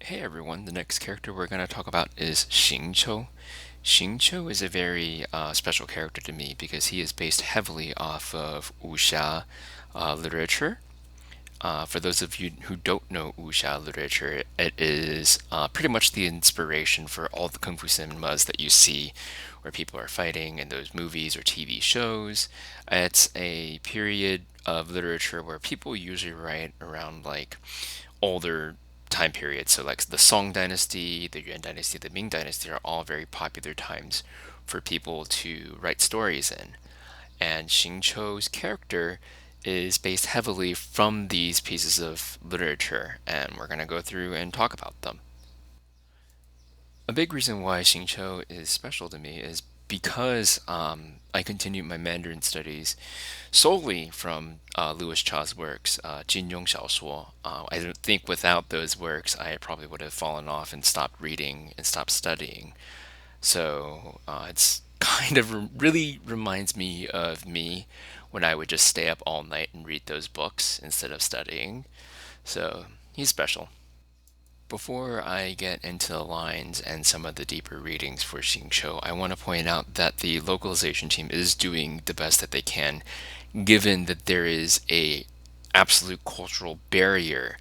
Hey everyone, the next character we're going to talk about is Xingqiu. Xingqiu is a very special character to me because he is based heavily off of wuxia literature. For those of you who don't know wuxia literature, it is pretty much the inspiration for all the kung fu cinemas that you see where people are fighting in those movies or TV shows. It's a period of literature where people usually write around like older time periods. So like the Song Dynasty, the Yuan Dynasty, the Ming Dynasty are all very popular times for people to write stories in. And Xingqiu's character is based heavily from these pieces of literature, and we're going to go through and talk about them. A big reason why Xingqiu is special to me is because I continued my Mandarin studies solely from Louis Cha's works, 金庸小说. I don't think without those works I probably would have fallen off and stopped reading and stopped studying. So it's kind of really reminds me of me when I would just stay up all night and read those books instead of studying. So he's special. Before I get into the lines and some of the deeper readings for Xingqiu, I want to point out that the localization team is doing the best that they can, given that there is a absolute cultural barrier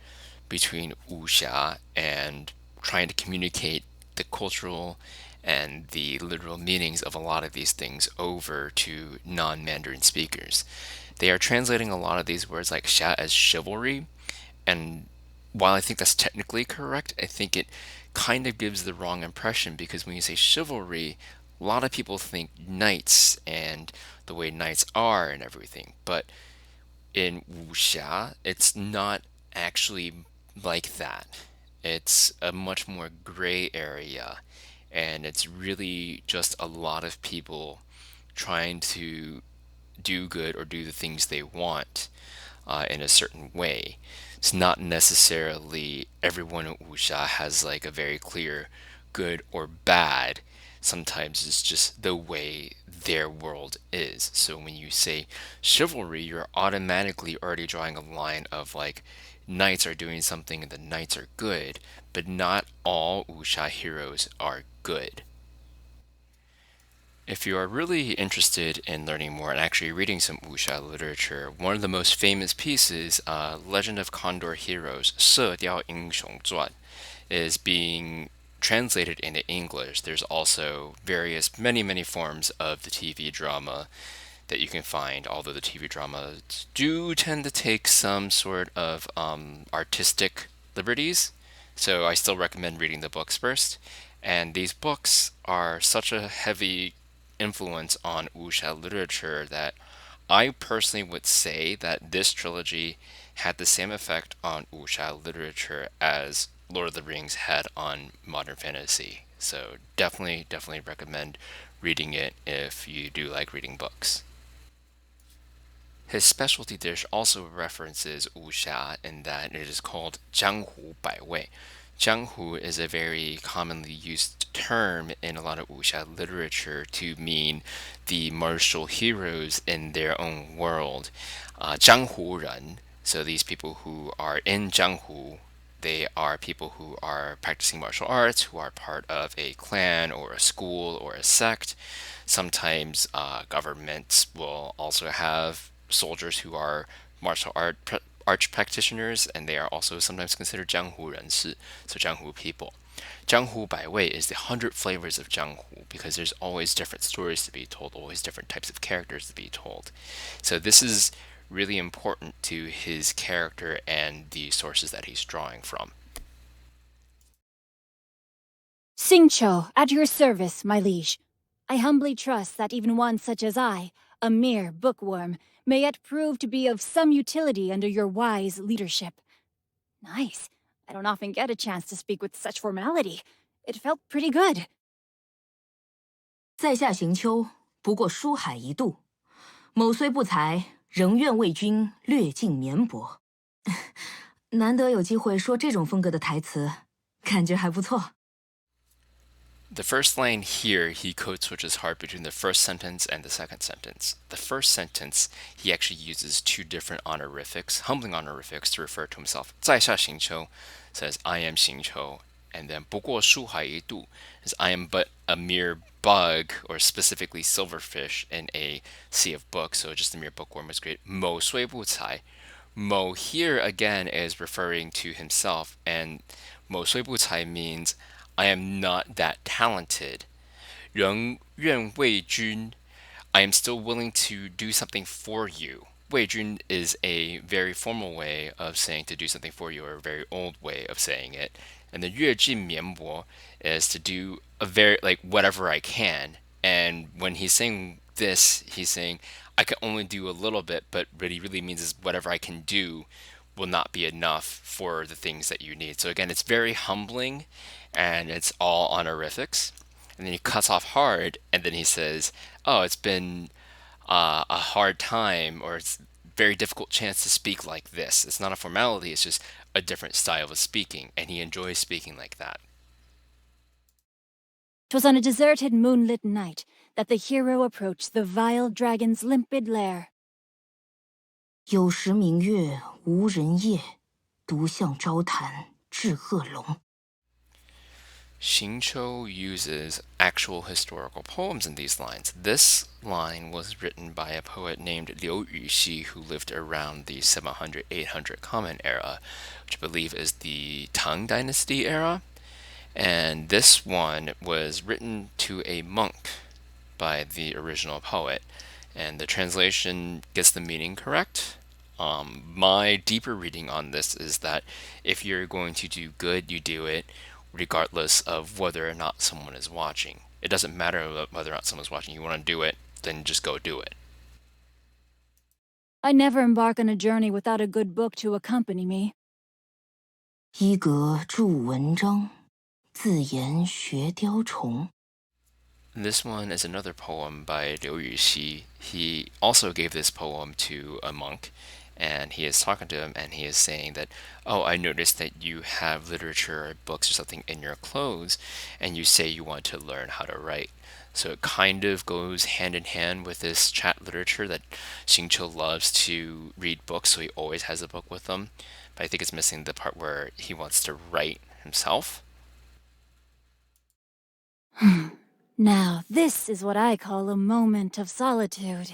between wuxia and trying to communicate the cultural and the literal meanings of a lot of these things over to non-Mandarin speakers. They are translating a lot of these words like xia as chivalry, and while I think that's technically correct, I think it kind of gives the wrong impression because when you say chivalry, a lot of people think knights and the way knights are and everything. But in wuxia, it's not actually like that. It's a much more gray area, and it's really just a lot of people trying to do good or do the things they want in a certain way. It's not necessarily everyone in wuxia has like a very clear good or bad. Sometimes it's just the way their world is. So when you say chivalry, you're automatically already drawing a line of like knights are doing something and the knights are good, but not all wuxia heroes are good. If you are really interested in learning more and actually reading some wuxia literature, one of the most famous pieces, Legend of Condor Heroes, 射雕英雄传, is being translated into English. There's also many forms of the TV drama that you can find, although the TV dramas do tend to take some sort of artistic liberties. So I still recommend reading the books first. And these books are such a heavy influence on wuxia literature that I personally would say that this trilogy had the same effect on wuxia literature as Lord of the Rings had on modern fantasy. So definitely recommend reading it if you do like reading books. His specialty dish also references wuxia in that it is called jianghu baiwei. Jianghu is a very commonly used term in a lot of wuxia literature to mean the martial heroes in their own world. Jianghu ren, so these people who are in Jianghu, they are people who are practicing martial arts, who are part of a clan or a school or a sect. Sometimes governments will also have soldiers who are arch practitioners, and they are also sometimes considered 江湖人士, so Jianghu people. Jianghu Baiwei is the 100 flavors of Jianghu because there's always different stories to be told, always different types of characters to be told. So this is really important to his character and the sources that he's drawing from. Shincho, at your service, my liege. I humbly trust that even one such as I, a mere bookworm, may yet prove to be of some utility under your wise leadership. Nice. I don't often get a chance to speak with such formality. It felt pretty good. 在下行秋，不过书海一渡，某虽不才，仍愿为君略尽绵薄。难得有机会说这种风格的台词，感觉还不错。The first line here, he code switches hard between the first sentence and the second sentence. The first sentence, he actually uses two different honorifics, humbling honorifics, to refer to himself. 在下 Xingqiu says, I am Xingqiu. And then 不过树海一度 is I am but a mere bug, or specifically silverfish, in a sea of books. So just a mere bookworm was great. 某岁不才. Mo here again is referring to himself, and 某岁不才 means I am not that talented. 仍愿为君 I am still willing to do something for you. 为君 is a very formal way of saying to do something for you, or a very old way of saying it. And the 阅尽绵薄 is to do a very, like, whatever I can. And when he's saying this, he's saying I can only do a little bit, but what he really means is whatever I can do will not be enough for the things that you need. So again, it's very humbling, and it's all honorifics. And then he cuts off hard, and then he says, "Oh, it's been a hard time, or it's a very difficult chance to speak like this. It's not a formality; it's just a different style of speaking, and he enjoys speaking like that." 'Twas on a deserted moonlit night that the hero approached the vile dragon's limpid lair. 有时明月无人夜，独向朝谈至恶龙。Shincho uses actual historical poems in these lines. This line was written by a poet named Liu Yuxi, who lived around the 700-800 Common Era, which I believe is the Tang Dynasty era. And this one was written to a monk by the original poet, and the translation gets the meaning correct. My deeper reading on this is that if you're going to do good, you do it regardless of whether or not someone is watching. It doesn't matter whether or not someone's watching. You want to do it, then just go do it. I never embark on a journey without a good book to accompany me. 一格著文章，自言学雕虫。This one is another poem by Liu Yuxi. He also gave this poem to a monk, and he is talking to him, and he is saying that, "Oh, I noticed that you have literature or books or something in your clothes, and you say you want to learn how to write." So it kind of goes hand in hand with this chat literature that Xingqiu loves to read books, so he always has a book with him. But I think it's missing the part where he wants to write himself. Now, this is what I call a moment of solitude.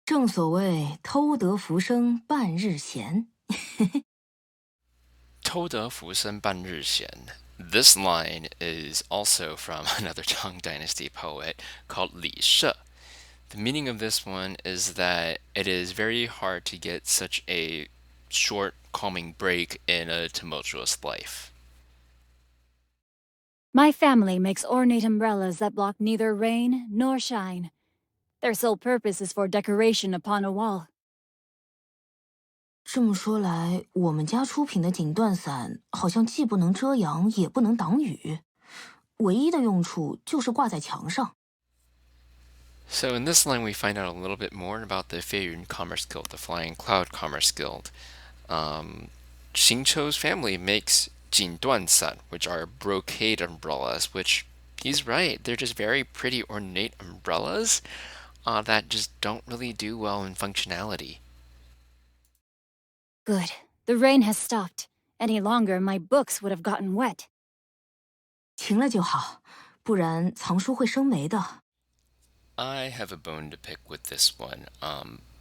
正所谓偷得浮生半日闲。偷得浮生半日闲. This line is also from another Tang Dynasty poet called Li She. The meaning of this one is that it is very hard to get such a short, calming break in a tumultuous life. My family makes ornate umbrellas that block neither rain nor shine. Their sole purpose is for decoration upon a wall. 这么说来，我们家出品的锦缎伞好像既不能遮阳，也不能挡雨，唯一的用处就是挂在墙上。So in this line, we find out a little bit more about the Feiyun Commerce Guild, the Flying Cloud Commerce Guild. Xingqiu's family makes 锦缎伞, which are brocade umbrellas, which he's right. They're just very pretty ornate umbrellas that just don't really do well in functionality. Good. The rain has stopped. Any longer, my books would have gotten wet. 停了就好，不然藏书会生霉的。I have a bone to pick with this one.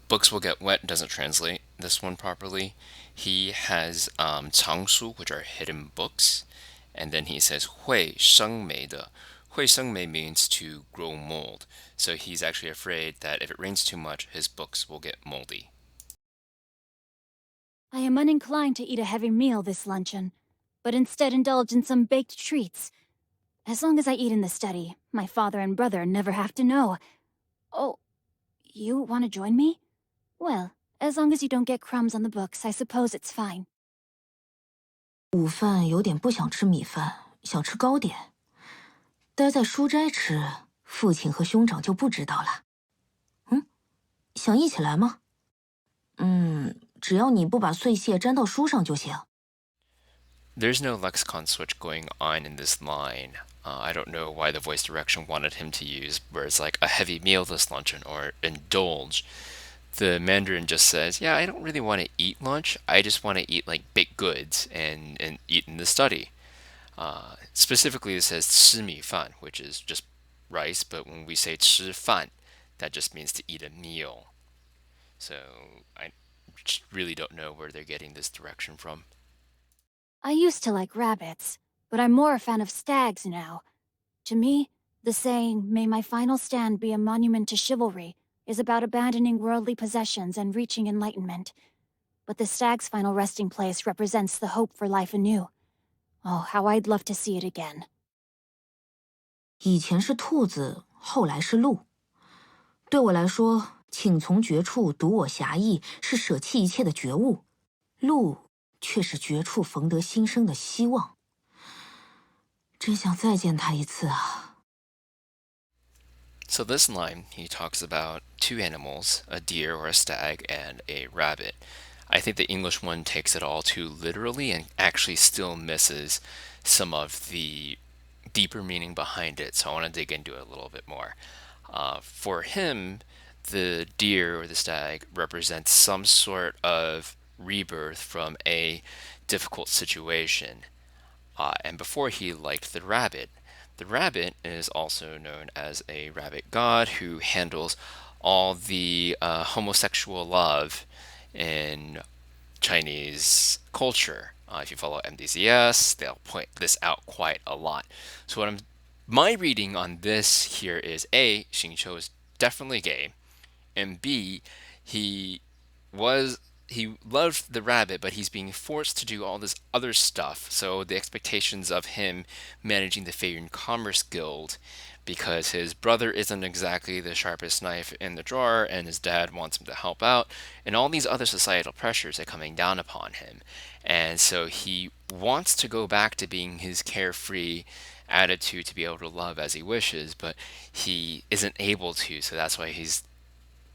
Books will get wet doesn't translate this one properly. He has 藏书, which are hidden books, and then he says 会生霉的. 会生霉 means to grow mold. So he's actually afraid that if it rains too much, his books will get moldy. I am uninclined to eat a heavy meal this luncheon, but instead indulge in some baked treats. As long as I eat in the study, my father and brother never have to know. Oh, you want to join me? Well, as long as you don't get crumbs on the books, I suppose it's fine. 午饭有点不想吃米饭，想吃糕点。待在书斋吃，父亲和兄长就不知道了。想一起来吗？只要你不把碎屑沾到书上就行。There's no lexicon switch going on in this line. I don't know why the voice direction wanted him to use words like a heavy meal this luncheon or indulge. The Mandarin just says, yeah, I don't really want to eat lunch. I just want to eat like baked goods and eat in the study. Specifically, it says 吃米饭, which is just rice, but when we say 吃饭, that just means to eat a meal. So I really don't know where they're getting this direction from. I used to like rabbits, but I'm more a fan of stags now. To me, the saying, "May my final stand be a monument to chivalry," is about abandoning worldly possessions and reaching enlightenment. But the stag's final resting place represents the hope for life anew. Oh, how I'd love to see it again. 以前是兔子，后来是鹿。对我来说，请从绝处，独我侠义，是舍弃一切的觉悟；鹿却是绝处逢得新生的希望。真想再见他一次啊！So this line, he talks about two animals, a deer or a stag, and a rabbit. I think the English one takes it all too literally and actually still misses some of the deeper meaning behind it. So I want to dig into it a little bit more. For him, the deer or the stag represents some sort of rebirth from a difficult situation. And before he liked the rabbit is also known as a rabbit god who handles all the homosexual love in Chinese culture. If you follow MDCS, they'll point this out quite a lot. So my reading on this here is A, Xingqiu is definitely gay, and B, he was he loved the rabbit, but he's being forced to do all this other stuff. So the expectations of him managing the Feyun Commerce Guild, because his brother isn't exactly the sharpest knife in the drawer, and his dad wants him to help out, and all these other societal pressures are coming down upon him. And so he wants to go back to being his carefree attitude to be able to love as he wishes, but he isn't able to. So that's why he's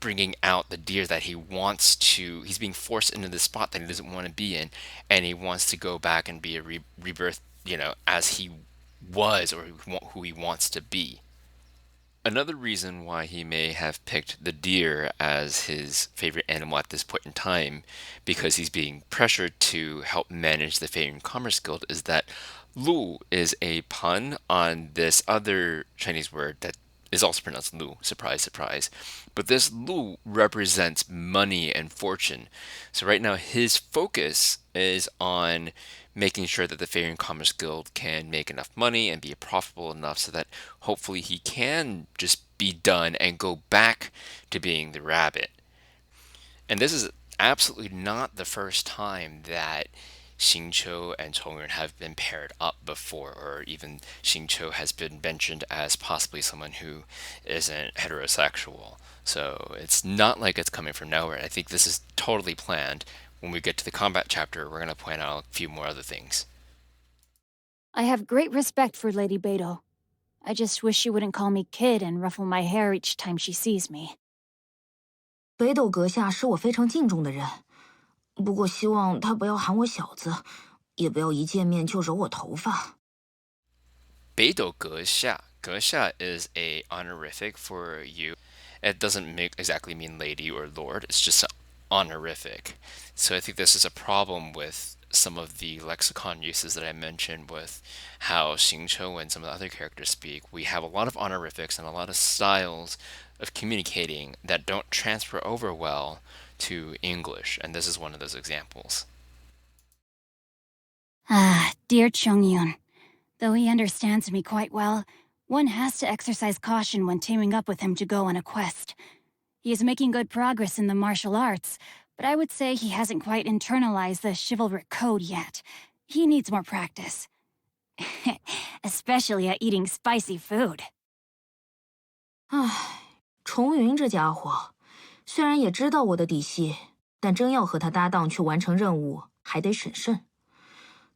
bringing out the deer that he's being forced into the spot that he doesn't want to be in, and he wants to go back and be a rebirth, as he was or who he wants to be. Another reason why he may have picked the deer as his favorite animal at this point in time, because he's being pressured to help manage the Feyun Commerce Guild, is that Lu is a pun on this other Chinese word that is also pronounced Lu. Surprise, surprise. But this Lu represents money and fortune. So right now his focus is on making sure that the Fairy and Commerce Guild can make enough money and be profitable enough so that hopefully he can just be done and go back to being the rabbit. And this is absolutely not the first time that Shincho and Chongyun have been paired up before, or even Shincho has been mentioned as possibly someone who isn't heterosexual. So it's not like it's coming from nowhere. I think this is totally planned. When we get to the combat chapter, we're going to point out a few more other things. I have great respect for Lady Beidou. I just wish she wouldn't call me kid and ruffle my hair each time she sees me. 北斗阁下是我非常敬重的人，不过希望他不要喊我小子，也不要一见面就揉我头发。北斗阁下. Geisha is a honorific for you. It doesn't exactly mean lady or lord. It's just honorific. So I think this is a problem with some of the lexicon uses that I mentioned with how Xingqiu and some of the other characters speak. We have a lot of honorifics and a lot of styles of communicating that don't transfer over well to English, and this is one of those examples. Ah, dear Chongyun. Though he understands me quite well, one has to exercise caution when teaming up with him to go on a quest. He is making good progress in the martial arts, but I would say he hasn't quite internalized the chivalric code yet. He needs more practice. Especially at eating spicy food. 唉，重云这家伙，虽然也知道我的底细，但真要和他搭档去完成任务，还得审慎。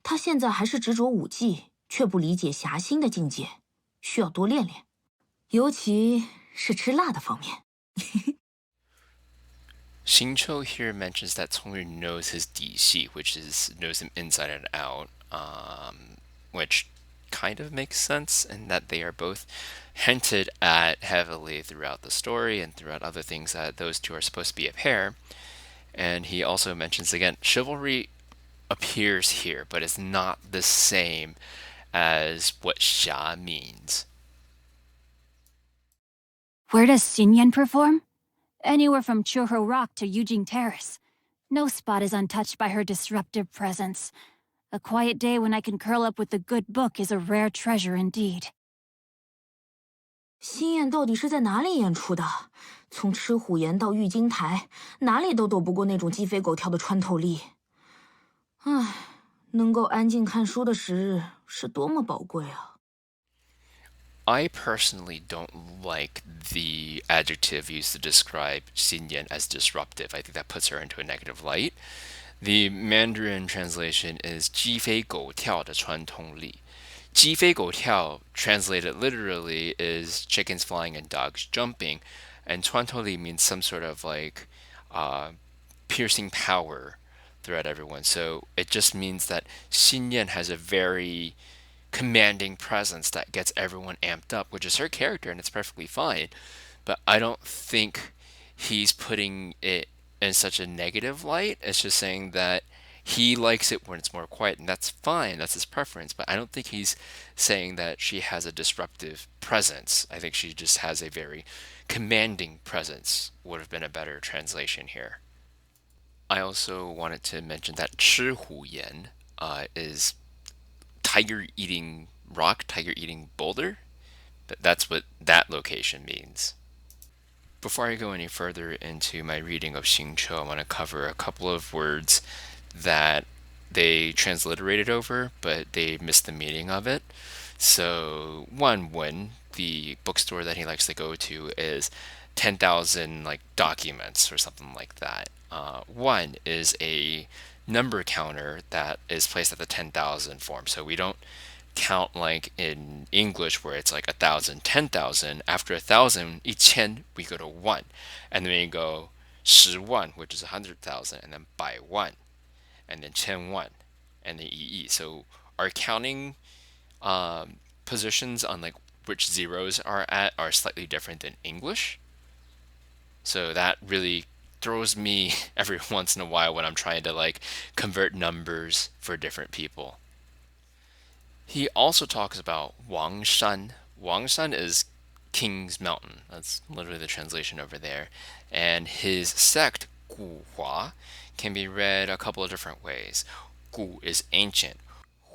他现在还是执着武技，却不理解侠心的境界，需要多练练，尤其是吃辣的方面。Shincho here mentions that Tongyu knows his DC, which is knows him inside and out, which kind of makes sense in that they are both hinted at heavily throughout the story and throughout other things that those two are supposed to be a pair. And he also mentions again, chivalry appears here, but it's not the same as what xia means. Where does Xinyan perform? Anywhere from Churro Rock to Yujing Terrace. No spot is untouched by her disruptive presence. A quiet day when I can curl up with a good book is a rare treasure indeed. 新燕到底是在哪里演出的？从吃虎岩到玉京台，哪里都躲不过那种鸡飞狗跳的穿透力。唉，能够安静看书的时日是多么宝贵啊！I personally don't like the adjective used to describe Xinyan as disruptive. I think that puts her into a negative light. The Mandarin translation is 鸡飞狗跳的穿透力. 鸡飞狗跳, translated literally, is chickens flying and dogs jumping, and 穿透力 means some sort of like piercing power throughout everyone. So it just means that Xinyan has a very commanding presence that gets everyone amped up, which is her character, and it's perfectly fine. But I don't think he's putting it in such a negative light. It's just saying that he likes it when it's more quiet, and that's fine. That's his preference. But I don't think he's saying that she has a disruptive presence. I think she just has a very commanding presence, would have been a better translation here. I also wanted to mention that 吃虎岩 is tiger eating rock, tiger eating boulder. That's what that location means. Before I go any further into my reading of Xingqiu, I want to cover a couple of words that they transliterated over, but they missed the meaning of it. So, one, when the bookstore that he likes to go to is 10,000 like documents or something like that. One is a number counter that is placed at the 10,000 form. So we don't count like in English where it's like 1,000, 10,000. After 1,000, 1,000, we go to one. And then we go 10,000, which is 100,000, and then 百万, and then 千万, and then 一亿. So our counting positions on like which zeros are at are slightly different than English. So that really throws me every once in a while when I'm trying to like convert numbers for different people. He also talks about Wangshan. Wangshan is King's Mountain. That's literally the translation over there. And his sect, Gu Hua, can be read a couple of different ways. Gu is ancient.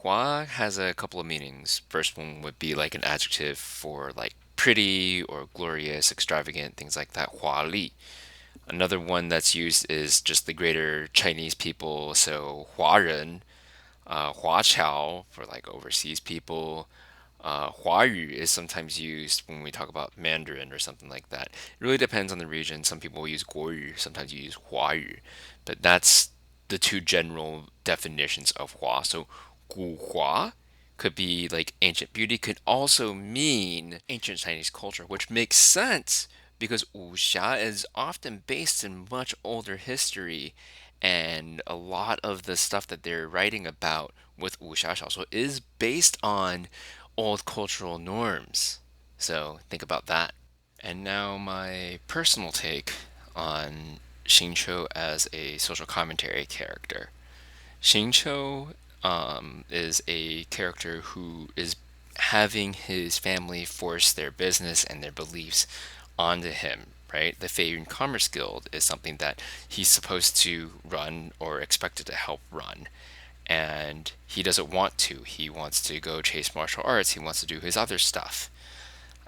Hua has a couple of meanings. First one would be like an adjective for like pretty or glorious, extravagant, things like that. Hua Li. Another one that's used is just the greater Chinese people. So Huaren, Hua Chao for like overseas people. Huayu is sometimes used when we talk about Mandarin or something like that. It really depends on the region. Some people use Guoyu, sometimes you use Huayu. But that's the two general definitions of Hua. So Gu Hua could be like ancient beauty, could also mean ancient Chinese culture, which makes sense because wuxia is often based in much older history, and a lot of the stuff that they're writing about with wuxia xiaoshuo is based on old cultural norms. So think about that. And now my personal take on Shincho as a social commentary character. Shincho is a character who is having his family force their business and their beliefs onto him, right? The Feiyun Commerce Guild is something that he's supposed to run or expected to help run. And he doesn't want to. He wants to go chase martial arts. He wants to do his other stuff.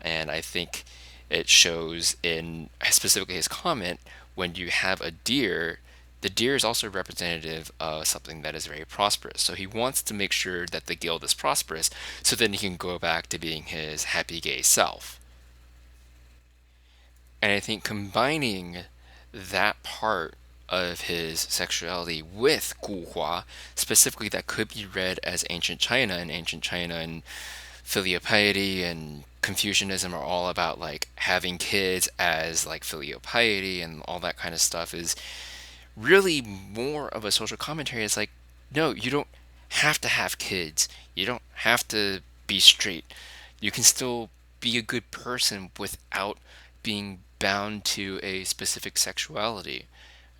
And I think it shows in specifically his comment when you have a deer, the deer is also representative of something that is very prosperous. So he wants to make sure that the guild is prosperous so then he can go back to being his happy gay self. And I think combining that part of his sexuality with Guhua, specifically that could be read as ancient China, and filial piety and Confucianism are all about like having kids as like filial piety and all that kind of stuff is really more of a social commentary. It's like, no, you don't have to have kids. You don't have to be straight. You can still be a good person without being bound to a specific sexuality.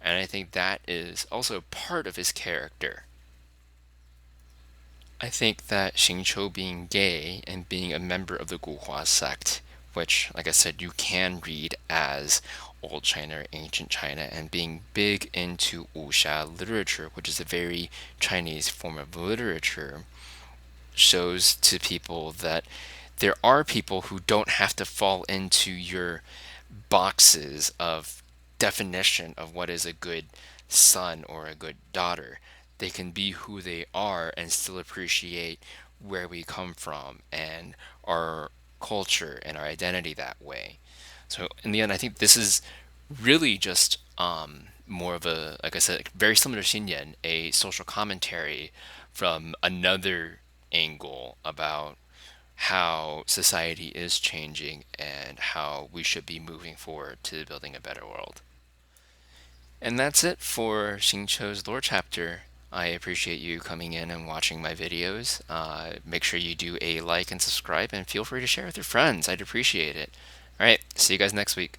And I think that is also part of his character. I think that Xingqiu being gay and being a member of the Guhua sect, which, like I said, you can read as Old China or Ancient China, and being big into wuxia literature, which is a very Chinese form of literature, shows to people that there are people who don't have to fall into your boxes of definition of what is a good son or a good daughter. They can be who they are and still appreciate where we come from and our culture and our identity that way. So in the end, I think this is really just more of a, like I said, very similar to Xinyan, a social commentary from another angle about how society is changing and how we should be moving forward to building a better world. And that's it for Xingqiu's lore chapter. I appreciate you coming in and watching my videos. Make sure you do a like and subscribe, and feel free to share with your friends. I'd appreciate it. All right, see you guys next week.